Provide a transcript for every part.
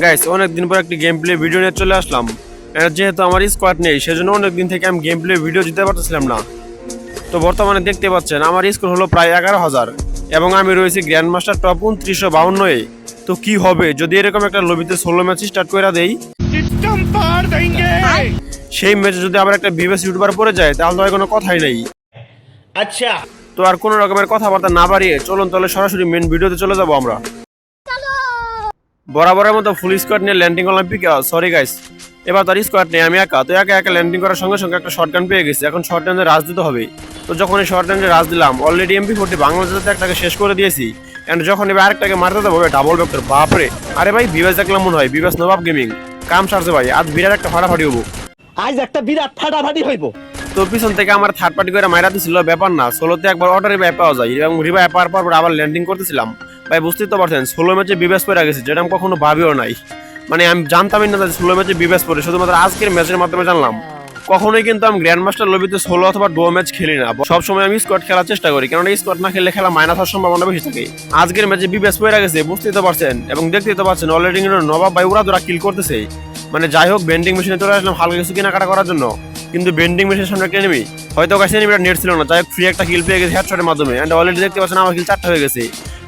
Guys অনেকদিন পর একটি গেম প্লে ভিডিও নিয়ে চলে আসলাম। যেহেতু আমার স্কোয়াড নেই সেজন্য অনেকদিন থেকে আমি গেম প্লে ভিডিও দিতে পারতেছিলাম না। তো বর্তমানে দেখতে পাচ্ছেন আমার স্কোর হলো প্রায় 11,000 এবং আমি রয়েছি গ্র্যান্ড মাস্টার টপ 2952 এ। তো কি হবে যদি এরকম একটা লবিতে 16 ম্যাচ স্টার্ট করে দেই, সেই ম্যাচে যদি আবার একটা বিবেস ইউটিউবার পড়ে যায় তাহলে তো আর কোনো কথাই নেই। अच्छा তো আর কোনো রকমের কথাবার্তা না বাড়িয়ে চলুন তাহলে সরাসরি মেন ভিডিওতে চলে যাবো আমরা। বরাবরের মতো ফুল স্কোয়াড নিয়ে ল্যান্ডিং করলাম পিকে। সরি গাইস, এবার তার স্কোয়াড নেই, আমি একা। তো একা একা ল্যান্ডিং করার সঙ্গে সঙ্গে একটা শর্টগান পেয়ে গেছি। এখন শর্টগানে রাজ দিতে হবে। তো যখন এই শর্টগানে রাজ দিলাম অলরেডি MP40 বাংলাদেশে একটাকে শেষ করে দিয়েছি। এন্ড যখন এবার আরেকটাকে মারতে দেবো ডাবল ভেক্টর, বাপরে! আরে ভাই বিবেস দেখলাম মনে হয়, বিবেস নবাব গেমিং কাম সারছে ভাই, আজ বিরাট একটা ফাটাফাটি হবো। आज একটা বিরাট ফাটাফাটি হইব। তো পিছন থেকে আমার থার্ড পার্টি করে মাইরা দিছিল, ব্যাপার না। সোলোতে একবার অটো রিভাইভ পাওয়া যায় এবং রিভাইভ পাওয়ার পর আবার ল্যান্ডিং করতেছিলাম। ভাই বুঝতেই তো পারছেন 16 ম্যাচে বিবেস পড়ে গেছে, যেটা আমি কখনো ভাবিও নাই। মানে আমি জানতামই না যে 16 ম্যাচে বিবেস পড়ে, শুধুমাত্র আজকের ম্যাচের মাধ্যমে জানলাম। কখনোই কিন্তু আমি গ্র্যান্ড মাস্টার লবিতে 16 অথবা ডো ম্যাচ খেলি না, সবসময় আমি স্কোয়াড খেলার চেষ্টা করি, কারণ স্কোয়াড না খেলে খেলা মাইনাস হওয়ার সম্ভাবনা বেশি থাকে। আজকের ম্যাচে বিবেস পড়ে গেছে, বুঝতেই তো পারছেন এবং দেখতেই তো পারছেন অলরেডি নবাব ভাই উড়াদুরা কিল করতেছে। মানে যাই হোক, বেন্ডিং মেশিনে চলে আসলাম হালকা কিছু কেনাকাটা করার জন্য, কিন্তু বেন্ডিং মেশিনের সামনে একটা এনিমি, হয়তো কাছে এনিমিটা নেট ছিল না, তাই ফ্রি একটা কিল পেয়ে গেছে হেডশটের মাধ্যমে। এন্ড অলরেডি দেখতে পাচ্ছেন আমার কিল 4টা হয়ে গেছে।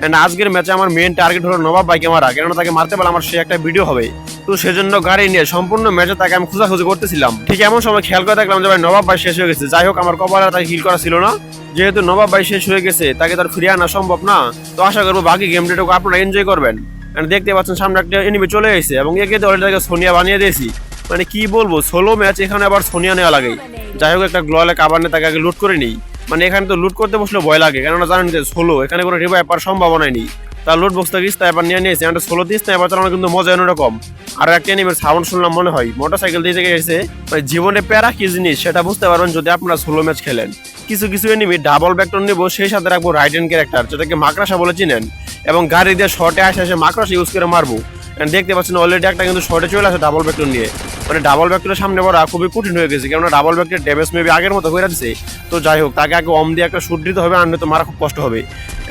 এন্ড আজকের ম্যাচে আমার মেইন টার্গেট হলো নবাব ভাইকে মারা, কেননা তাকে মারতে পারলে আমার সে একটা ভিডিও হবে। তো সেজন্য গাড়ি নিয়ে সম্পূর্ণ ম্যাচে তাকে আমি খোঁজাখুঁজি করতেছিলাম। ঠিক এমন সময় খেয়াল করে দেখলাম যে ভাই নবাব ভাই শেষ হয়ে গেছে। যাই হোক, আমার কপালে তাকে কিল করা ছিল না। যেহেতু নবাব ভাই শেষ হয়ে গেছে তাকে তার ফিরিয়ে আনা সম্ভব না। তো আশা করবো বাকি গেম ডেটুকু আপনারা এনজয় করবেন। এন্ড দেখতে পাচ্ছেন সামনে একটা এনিমি চলে এসেছে এবং একে তো অলরেডি তাকে সোনিয়া বানিয়ে দিয়েছি। মানে কি বলবো, 16 ম্যাচ এখানে আবার সোনিয়া নেওয়া লাগে। যাই হোক, একটা গ্লোয়ালে কাবার নিয়ে তাকে আগে লুট করে নিই। মানে এখানে তো লুট করতে বসলে ভয় লাগে, কেননা জানেন যে 16 এখানে কোনো রিভাইভ পাওয়ার সম্ভাবনাই নেই। তার লুট বক্স থেকে স্নাইপার নিয়ে নিয়েছে। এন্ড 16 দিয়ে স্নাইপার চালানো কিন্তু মজা অন্যরকম। আর একটা এনিমের সাউন্ড শুনলাম মনে হয় মোটরসাইকেল দিয়ে থেকে এসেছে। মানে জীবনে প্যারা কি জিনিস সেটা বুঝতে পারবেন যদি আপনারা 16 ম্যাচ খেলেন। কিছু কিছু এনিমি ডাবল ব্যাকটন নিব, সেই সাথে রাখবো রাইট হ্যান্ড ক্যারেক্টার, যেটাকে মাকড়াসা বলে চিনেন, এবং গাড়ি দিয়ে শর্টে আসে মাকড়াসা ইউজ করে মারবো। দেখতে পাচ্ছেন অলরেডি একটা কিন্তু শর্টে চলে আসে ডাবল ব্যাকটন নিয়ে। মানে ডাবল ব্যাকটের সামনে বড় খুবই কঠিন হয়ে গেছে, কেননা ডাবল ব্যাকটের ড্যামেজ মেবি আগের মতো হয়ে যাচ্ছে। তো যাই হোক, তাকে আগে অম দিয়ে একটা শুট দিতে হবে, আর তো মারা খুব কষ্ট হবে।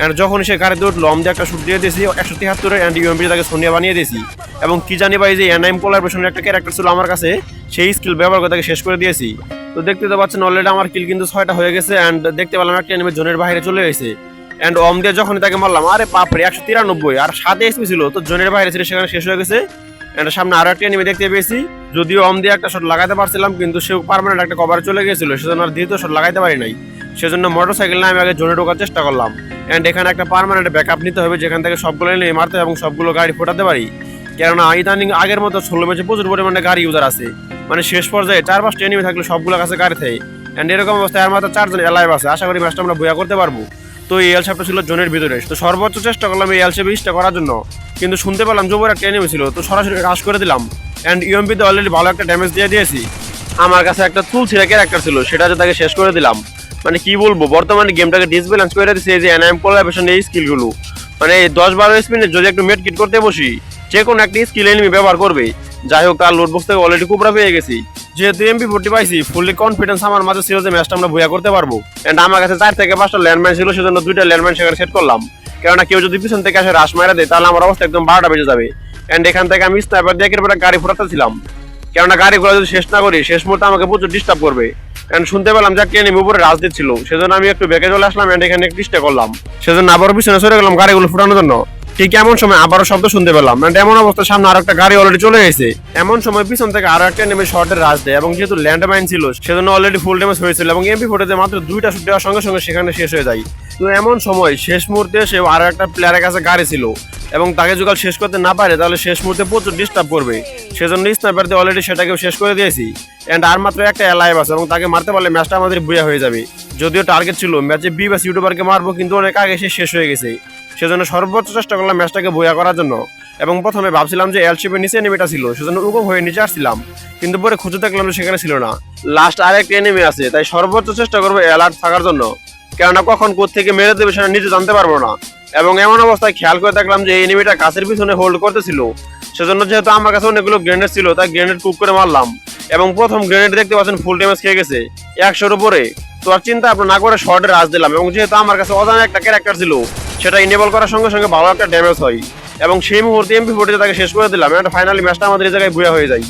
এন্ড যখন সে গাড়িতে উঠলো অম দিয়ে একটা শুট দিয়ে দিয়েছি 173 এন্ড ইউএমপি তাকে সোনিয়া বানিয়ে দিয়েছি। এবং কি জানি ভাই যে এনআইএম পোলার পেছনে একটা ক্যারেক্টার ছিল আমার কাছে, সেই স্কিল ব্যবহার করে তাকে শেষ করে দিয়েছি। তো দেখতে তো পাচ্ছেন অলরেডি আমার কিল কিন্তু 6টা হয়ে গেছে। এন্ড দেখতে পেলাম একটা এনিমি জোনের বাইরে চলে গেছে। এন্ড অম দিয়ে যখন তাকে মারলাম, আরে বাপরে 193 আর 7 এসপি ছিল, তো জোনের বাইরে ছিল, সেখানে শেষ হয়ে গেছে। এন্ড সামনে আরো একটা এনিমি দেখতে পেয়েছি, যদিও অম দিয়ে একটা শট লাগাতে পারছিলাম, কিন্তু সে পার্মানেন্ট একটা কভারে চলে গিয়েছিল, সেজন্য আর দ্বিতীয় শট লাগাইতে পারি নাই। সেজন্য মোটরসাইকেল নিয়ে আমি আগে জোনে ঢোকার চেষ্টা করলাম। এন্ড এখানে একটা পার্মানেন্ট ব্যাকআপ নিতে হবে, যেখান থেকে সবগুলো এনিমি মারতে এবং সবগুলো গাড়ি ফোটাতে পারি, কেননা ইদানিং আগের মতো 16 ম্যাচে প্রচুর পরিমাণে গাড়ি ইউজার আছে। মানে শেষ পর্যায়ে 4-5টা এনিমি থাকলে সবগুলো কাছে গাড়ি থাকে। এন্ড এরকম অবস্থায় আর মাত্র 4জন এলাইভ আছে, আশা করি ম্যাচটা আমরা বইয়া করতে পারবো। তো এই এল শেপটা ছিল জোনের ভিতরে, তো সর্বোচ্চ চেষ্টা করলাম এই এল শেপ ইস্টা করার জন্য, কিন্তু শুনতে পেলাম জোবর একটা এনিমি ছিল, তো সরাসরি রাশ করে দিলাম। এন্ড ইউএমপিতে অলরেডি ভালো একটা ড্যামেজ দিয়ে দিয়েছি। আমার কাছে একটা তুল ছিঁড়া ক্যারেক্টার ছিল, সেটা যে তাকে শেষ করে দিলাম। মানে কি বলবো, বর্তমানে গেমটাকে ডিসব্যালেন্স করে দিচ্ছে এই যে এনআইএম কোলাবোরেশন এই স্কিলগুলো। মানে 10-12 স্পিনে যদি একটু মেড কিট করতে বসি, যে কোনো একটা স্কিল এনিমি ব্যবহার করবে। যাই হোক, তার লোডবক্স থেকে অলরেডি কুবরা পেয়ে গেছি। যেহেতু MP40 পাইছি, ফুললি কনফিডেন্স আমার মাঝে ছিল যে ম্যাচটা আমরা ভুয়া করতে পারবো। এন্ড আমার কাছে 4 থেকে 5টা ল্যান্ডমাইন ছিল, সেজন্য 2টা ল্যান্ডমাইন সেখানে সেট করলাম, কেননা কেউ যদি পিছন থেকে আসে রাশ মারা দেয় তাহলে আমার অবস্থা একদম 12টা বেজে যাবে। এন্ড এখান থেকে আমি স্নাইপার দিয়ে একের পর গাড়ি ফোটাতেছিলাম, কেননা গাড়িগুলো যদি শেষ না করি শেষ মুহূর্তে আমাকে প্রচুর ডিস্টার্ব করবে। এন্ড শুনতে পেলাম যে এনিমি উপরে রাজ দিচ্ছিল, সেজন্য আমি একটু বেঁকে চলে আসলাম। এন্ড এখানে চেষ্টা করলাম, সেজন্য আবারও পিছনে সরে গেলাম গাড়িগুলো ফুটানোর জন্য। ঠিক এমন সময় আবারও শব্দ শুনতে পেলাম, এন্ড এমন অবস্থা সামনে আরো একটা গাড়ি অলরেডি চলে গেছে। এমন সময় পিছন থেকে আরো একটা এনিমি শর্টের রাজ দেয়, এবং যেহেতু ল্যান্ডমাইন ছিল সেজন্য অলরেডি ফুল ড্যামেজ হয়েছিল, এবং MP40 মাত্র 2টা শুট দেওয়ার সঙ্গে সঙ্গে সেখানে শেষ হয়ে যায়। তো এমন সময় শেষ মুহূর্তে সে আরো একটা প্লেয়ারের কাছে গাড়ি ছিল, এবং তাকে যদি শেষ করতে না পারে তাহলে শেষ মুহূর্তে প্রচুর ডিস্টার্ব করবে। সেজন্য স্নাইপার দিয়ে অলরেডি সেটাকেও শেষ করে দিয়েছি। এন্ড আর মাত্র একটা এলাইভ আছে, এবং তাকে মারতে পারলে ম্যাচটা আমাদের বুয়া হয়ে যাবে। যদিও টার্গেট ছিল ম্যাচে বিবাস ইউটিউবারকে মারবো, কিন্তু অনেক আগে সে শেষ হয়ে গেছে। সেজন্য সর্বোচ্চ চেষ্টা করলাম ম্যাচটাকে বইয়া করার জন্য, এবং প্রথমে ভাবছিলাম যে এল শেপের নিচে এনিমিটা ছিল, সেজন্য উগম হয়ে নিচে আসছিলাম, কিন্তু পরে খুঁজে দেখলাম যে সেখানে ছিল না। লাস্ট আরেকটা এনিমি আছে, তাই সর্বোচ্চ চেষ্টা করবো অ্যালার্ট থাকার জন্য, কেননা কখন কোত্থেকে মেরে দেবে সেটা নিজে জানতে পারবো না। এবং এমন অবস্থায় খেয়াল করে দেখলাম যে এই এনিমিটা গাছের পিছনে হোল্ড করতেছিল, সেজন্য যেহেতু আমার কাছে অনেকগুলো গ্রেনেড ছিল তাই গ্রেনেড কুক করে মারলাম, এবং প্রথম গ্রেনেড দেখতে পাচ্ছেন ফুল ড্যামেজ খেয়ে গেছে 100-র উপরে। তো আর চিন্তা আপনার না করে শর্টে রাজ দিলাম, এবং যেহেতু আমার কাছে অজানা একটা ক্যারেক্টার ছিল সেটা ইনেবল করার সঙ্গে সঙ্গে ভালো একটা ড্যামেজ হয়। এবং সেই মুহূর্তে এমপি ফোর্টিতে তাকে শেষ করে দিলাম, একটা ফাইনালি ম্যাচটা আমাদের এই জায়গায় বুয়া হয়ে যায়।